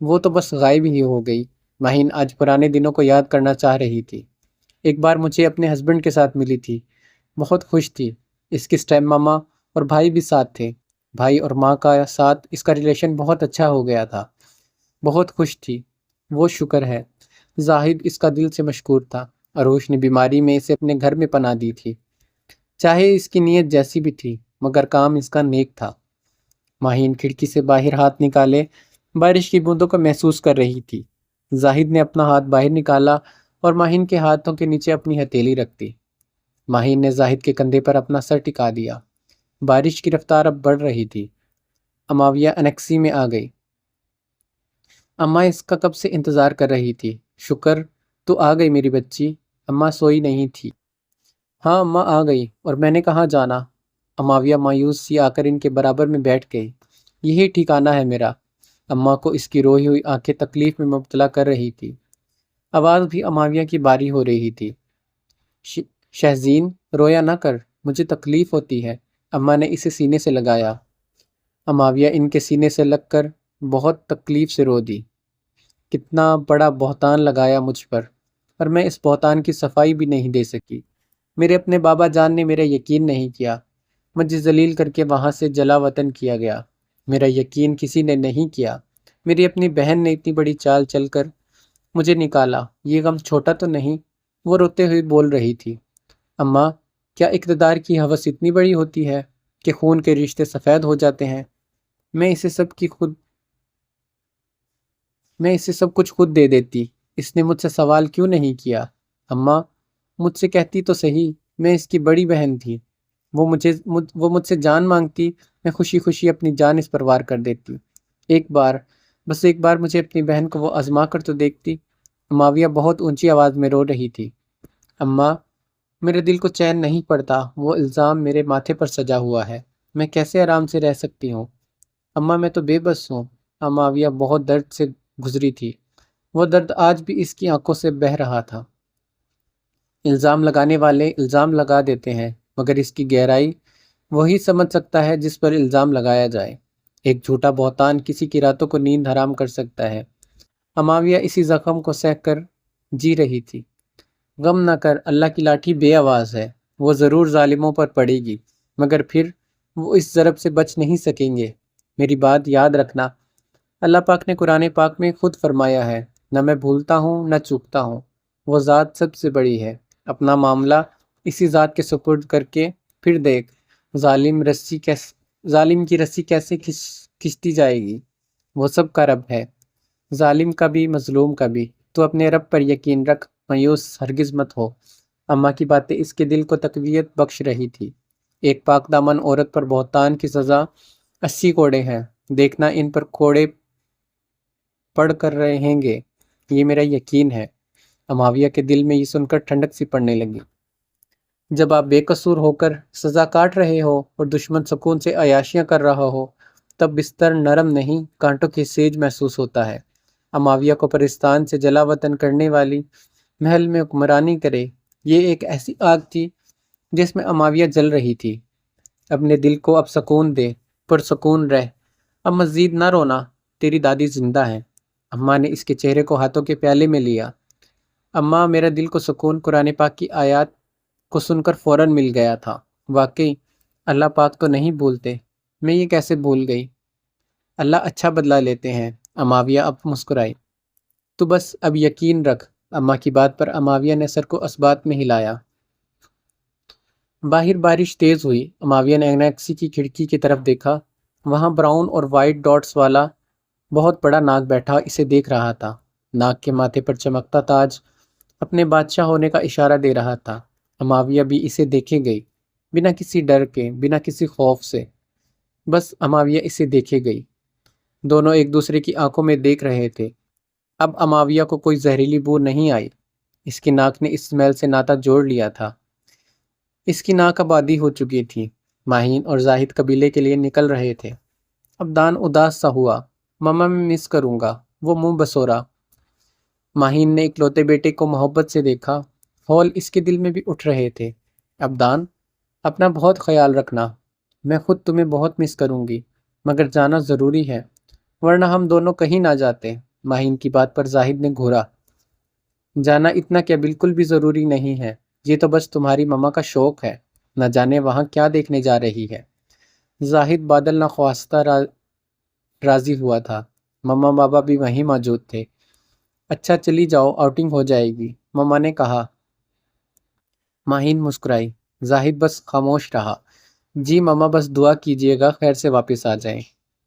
وہ تو بس غائب ہی ہو گئی۔ ماہین آج پرانے دنوں کو یاد کرنا چاہ رہی تھی۔ ایک بار مجھے اپنے ہسبینڈ کے ساتھ ملی تھی، بہت خوش تھی۔ اس کی اسٹیپ ماما اور بھائی بھی ساتھ تھے۔ بھائی اور ماں کا ساتھ اس کا ریلیشن بہت اچھا ہو گیا تھا۔ بہت خوش تھی وہ، شکر ہے۔ زاہد اس کا دل سے مشکور تھا۔ عروش نے بیماری میں اسے اپنے گھر میں پناہ دی تھی، چاہے اس کی نیت جیسی بھی تھی، مگر کام اس کا نیک تھا۔ ماہین کھڑکی سے باہر ہاتھ نکالے بارش کی بوندوں کو محسوس کر رہی تھی۔ زاہد نے اپنا ہاتھ باہر نکالا اور ماہین کے ہاتھوں کے نیچے اپنی ہتھیلی رکھ دی۔ ماہین نے زاہد کے کندھے پر اپنا سر ٹکا دیا۔ بارش کی رفتار اب بڑھ رہی تھی۔ اماویہ انیکسی میں آ گئی۔ اماں اس کا کب سے انتظار کر رہی تھی۔ شکر تو آ گئی میری بچی، اماں سوئی نہیں تھی۔ ہاں اماں آ گئی، اور میں نے کہاں جانا؟ اماویہ مایوس سی آ کر ان کے برابر میں بیٹھ گئی۔ یہی ٹھکانہ ہے میرا۔ اماں کو اس کی روئی ہوئی آنکھیں تکلیف میں مبتلا کر رہی تھی۔ آواز بھی اماویہ کی باری ہو رہی تھی۔ شہزین رویا نہ کر، مجھے تکلیف ہوتی ہے۔ اماں نے اسے سینے سے لگایا۔ اماویہ ان کے سینے سے لگ کر بہت تکلیف سے رو دی۔ کتنا بڑا بہتان لگایا مجھ پر، اور میں اس بہتان کی صفائی بھی نہیں دے سکی۔ میرے اپنے بابا جان نے میرا یقین نہیں کیا، مجھے ذلیل کر کے وہاں سے جلا وطن کیا گیا۔ میرا یقین کسی نے نہیں کیا۔ میری اپنی بہن نے اتنی بڑی چال چل کر مجھے نکالا۔ یہ غم چھوٹا تو نہیں؟ وہ روتے ہوئے بول رہی تھی۔ اماں، کیا اقتدار کی ہوس اتنی بڑی ہوتی ہے کہ خون کے رشتے سفید ہو جاتے ہیں؟ میں اسے سب کچھ خود دے دیتی۔ اس نے مجھ سے سوال کیوں نہیں کیا؟ اماں، مجھ سے کہتی تو صحیح، میں اس کی بڑی بہن تھی۔ وہ مجھ سے جان مانگتی، میں خوشی خوشی اپنی جان اس پر وار کر دیتی۔ بس ایک بار مجھے اپنی بہن کو وہ آزما کر تو دیکھتی۔ اماویہ بہت اونچی آواز میں رو رہی تھی۔ اماں، میرے دل کو چین نہیں پڑتا، وہ الزام میرے ماتھے پر سجا ہوا ہے، میں کیسے آرام سے رہ سکتی ہوں؟ اماں میں تو بے بس ہوں۔ اماویہ بہت درد سے گزری تھی، وہ درد آج بھی اس کی آنکھوں سے بہہ رہا تھا۔ الزام لگانے والے الزام لگا دیتے ہیں، مگر اس کی گہرائی وہی سمجھ سکتا ہے جس پر الزام لگایا جائے۔ ایک جھوٹا بہتان کسی کی راتوں کو نیند حرام کر سکتا ہے۔ اماویہ اسی زخم کو سہ کر جی رہی تھی۔ غم نہ کر، اللہ کی لاٹھی بے آواز ہے، وہ ضرور ظالموں پر پڑے گی، مگر پھر وہ اس ضرب سے بچ نہیں سکیں گے۔ میری بات یاد رکھنا، اللہ پاک نے قرآن پاک میں خود فرمایا ہے، نہ میں بھولتا ہوں نہ چوکتا ہوں، وہ ذات سب سے بڑی ہے۔ اپنا معاملہ اسی ذات کے سپرد کر کے پھر دیکھ، ظالم کی رسی کیسے کھچتی جائے گی۔ وہ سب کا رب ہے، ظالم کا بھی مظلوم کا بھی۔ تو اپنے رب پر یقین رکھ، مایوس ہرگز مت ہو۔ اماں کی باتیں اس کے دل کو تقویت بخش رہی تھی۔ ایک پاک دامن عورت پر بہتان کی سزا 80 کوڑے ہیں، دیکھنا ان پر کوڑے پڑ کر رہیں گے، یہ میرا یقین ہے۔ اماویہ کے دل میں یہ سن کر ٹھنڈک سی پڑنے لگی۔ جب آپ بے قصور ہو کر سزا کاٹ رہے ہو اور دشمن سکون سے عیاشیاں کر رہا ہو، تب بستر نرم نہیں کانٹوں کی سیج محسوس ہوتا ہے۔ اماویہ کو پرستان سے جلا وطن کرنے والی محل میں حکمرانی کرے، یہ ایک ایسی آگ تھی جس میں اماویہ جل رہی تھی۔ اپنے دل کو اب سکون دے، پرسکون رہ، اب مزید نہ رونا، تیری دادی زندہ ہے۔ اماں نے اس کے چہرے کو ہاتھوں کے پیالے میں لیا۔ اماں، میرا دل کو سکون قرآن پاک کی آیات کو سن کر فوراً مل گیا تھا۔ واقعی اللہ پاک تو نہیں بھولتے، میں یہ کیسے بھول گئی؟ اللہ اچھا بدلہ لیتے ہیں۔ اماویہ اب مسکرائی۔ تو بس اب یقین رکھ۔ اماں کی بات پر اماویہ نے سر کو اثبات میں ہلایا۔ باہر بارش تیز ہوئی۔ اماویہ نے انیکسی کی کھڑکی کی طرف دیکھا۔ وہاں براؤن اور وائٹ ڈاٹس والا بہت بڑا ناگ بیٹھا اسے دیکھ رہا تھا۔ ناگ کے ماتھے پر چمکتا تاج اپنے بادشاہ ہونے کا اشارہ دے رہا تھا۔ اماویہ بھی اسے دیکھے گئی، بنا کسی ڈر کے، بنا کسی خوف سے۔ بس اماویہ اسے دیکھے گئی۔ دونوں ایک دوسرے کی آنکھوں میں دیکھ رہے تھے۔ اب اماویہ کو کوئی زہریلی بو نہیں آئی۔ اس کی ناک نے اس اسمیل سے ناتا جوڑ لیا تھا۔ اس کی ناک اب عادی ہو چکی تھی۔ ماہین اور زاہد قبیلے کے لیے نکل رہے تھے۔ اب دان اداس سا ہوا۔ ماما میں مس کروں گا، وہ منہ بسورا۔ ماہین نے اکلوتے بیٹے کو محبت سے دیکھا۔ ہول اس کے دل میں بھی اٹھ رہے تھے۔ اب دان، اپنا بہت خیال رکھنا، میں خود تمہیں بہت مس کروں گی، مگر جانا ضروری ہے، ورنہ ہم دونوں کہیں نہ جاتے۔ ماہین کی بات پر زاہد نے گھورا۔ جانا اتنا کیا بالکل بھی ضروری نہیں ہے، یہ تو بس تمہاری ماما کا شوق ہے، نہ جانے وہاں کیا دیکھنے جا رہی ہے۔ زاہد بادل نخواستہ راضی ہوا تھا۔ ماما بابا بھی وہیں موجود تھے۔ اچھا چلی جاؤ، آؤٹنگ ہو جائے گی، ماما نے کہا۔ ماہین مسکرائی۔ زاہد بس خاموش رہا۔ جی ماما، بس دعا کیجیے گا خیر سے واپس آ جائیں۔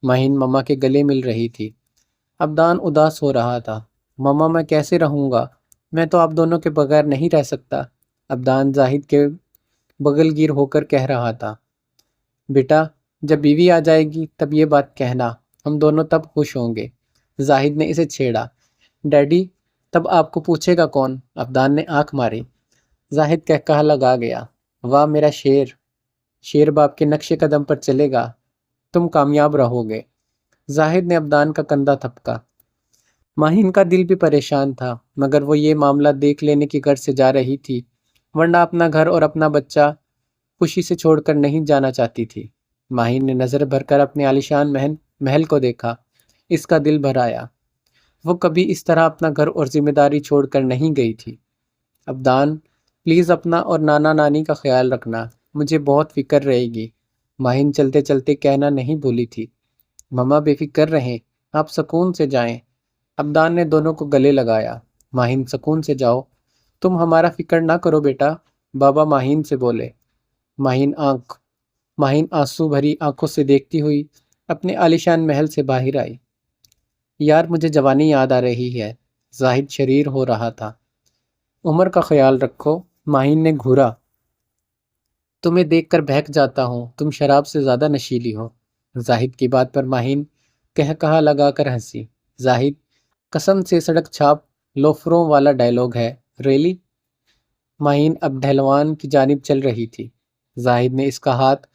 ماہین ماما کے گلے مل رہی تھی۔ اب دان اداس ہو رہا تھا۔ ماما، میں کیسے رہوں گا، میں تو آپ دونوں کے بغیر نہیں رہ سکتا۔ اب دان زاہد کے بغل گیر ہو کر کہہ رہا تھا۔ بیٹا، جب بیوی آ جائے گی تب یہ بات کہنا، ہم دونوں تب خوش ہوں گے۔ زاہد نے اسے چھیڑا۔ ڈیڈی، تب آپ کو پوچھے گا کون؟ اب دان نے آنکھ ماری۔ زاہد کہا لگا گیا۔ واہ میرا شیر، شیر باپ کے نقش قدم پر چلے گا، تم کامیاب رہو گے۔ زاہد نے ابدان کا کندھا تھپکا۔ ماہین کا دل بھی پریشان تھا، مگر وہ یہ معاملہ دیکھ لینے کی غرض سے جا رہی تھی، ورنہ اپنا گھر اور اپنا بچہ خوشی سے چھوڑ کر نہیں جانا چاہتی تھی۔ ماہین نے نظر بھر کر اپنے عالیشان محل کو دیکھا۔ اس کا دل بھر آیا۔ وہ کبھی اس طرح اپنا گھر اور ذمہ داری چھوڑ کر نہیں گئی تھی۔ ابدان، پلیز اپنا اور نانا نانی کا خیال رکھنا، مجھے بہت فکر رہے گی۔ ماہین چلتے چلتے کہنا نہیں بھولی تھی۔ ماما بے فکر رہیں، آپ سکون سے جائیں۔ ابدان نے دونوں کو گلے لگایا۔ ماہین سکون سے جاؤ، تم ہمارا فکر نہ کرو بیٹا، بابا ماہین سے بولے۔ ماہین آنسو بھری آنکھوں سے دیکھتی ہوئی اپنے عالیشان محل سے باہر آئی۔ یار مجھے جوانی یاد آ رہی ہے۔ زاہد شریر ہو رہا تھا۔ عمر کا خیال رکھو، ماہین نے گھورا۔ تمہیں دیکھ کر بہک جاتا ہوں، تم شراب سے زیادہ نشیلی ہو۔ زاہد کی بات پر ماہین کہا لگا کر ہنسی۔ زاہد، قسم سے سڑک چھاپ لوفروں والا ڈائلاگ ہے، ریلی؟ ماہین اب ڈھلوان کی جانب چل رہی تھی۔ زاہد نے اس کا ہاتھ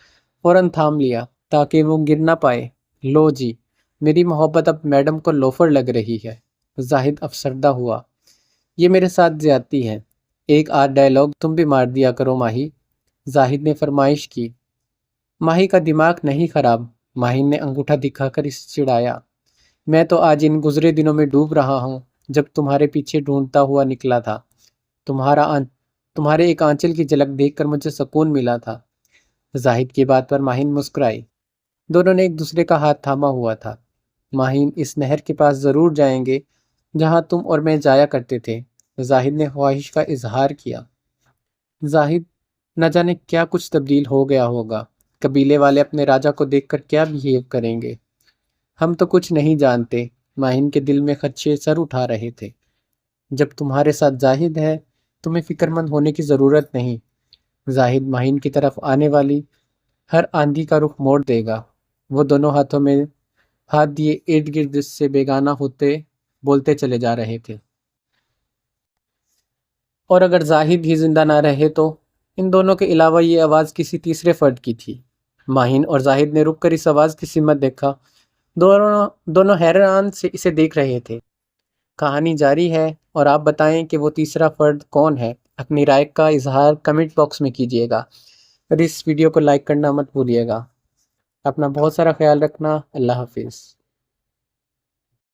فوراً تھام لیا تاکہ وہ گر نہ پائے۔ لو جی، میری محبت اب میڈم کو لوفر لگ رہی ہے۔ زاہد افسردہ ہوا۔ یہ میرے ساتھ زیادتی ہے، ایک آدھ ڈائلاگ تم بھی مار دیا کرو ماہی، زاہد نے فرمائش کی۔ ماہی کا دماغ نہیں خراب، ماہین نے انگوٹھا دکھا کر اسے چڑھایا۔ میں تو آج ان گزرے دنوں میں ڈوب رہا ہوں جب تمہارے پیچھے ڈھونڈتا ہوا نکلا تھا۔ تمہارے ایک آنچل کی جھلک دیکھ کر مجھے سکون ملا تھا۔ زاہد کی بات پر ماہین مسکرائی۔ دونوں نے ایک دوسرے کا ہاتھ تھاما ہوا تھا۔ ماہین، اس نہر کے پاس ضرور جائیں گے جہاں تم اور میں جایا کرتے تھے، زاہد نے خواہش کا اظہار کیا۔ زاہد، نہ جانے کیا کچھ تبدیل ہو گیا ہوگا، قبیلے والے اپنے راجا کو دیکھ کر کیا بیہیو کریں گے، ہم تو کچھ نہیں جانتے۔ ماہین کے دل میں خدشے سر اٹھا رہے تھے۔ جب تمہارے ساتھ زاہد ہے، تمہیں فکر مند ہونے کی ضرورت نہیں۔ زاہد ماہین کی طرف آنے والی ہر آندھی کا رخ موڑ دے گا۔ وہ دونوں ہاتھوں میں ہاتھ دیے ارد گرد سے بیگانہ ہوتے بولتے چلے جا رہے تھے۔ اور اگر زاہد ہی زندہ نہ رہے تو ان دونوں کے علاوہ یہ آواز کسی تیسرے فرد کی تھی۔ ماہین اور زاہد نے رک کر اس آواز کی سمت دیکھا۔ دونوں حیران سے اسے دیکھ رہے تھے۔ کہانی جاری ہے، اور آپ بتائیں کہ وہ تیسرا فرد کون ہے؟ اپنی رائے کا اظہار کمنٹ باکس میں کیجیے گا، اور اس ویڈیو کو لائک کرنا مت بھولیے گا۔ اپنا بہت سارا خیال رکھنا۔ اللہ حافظ۔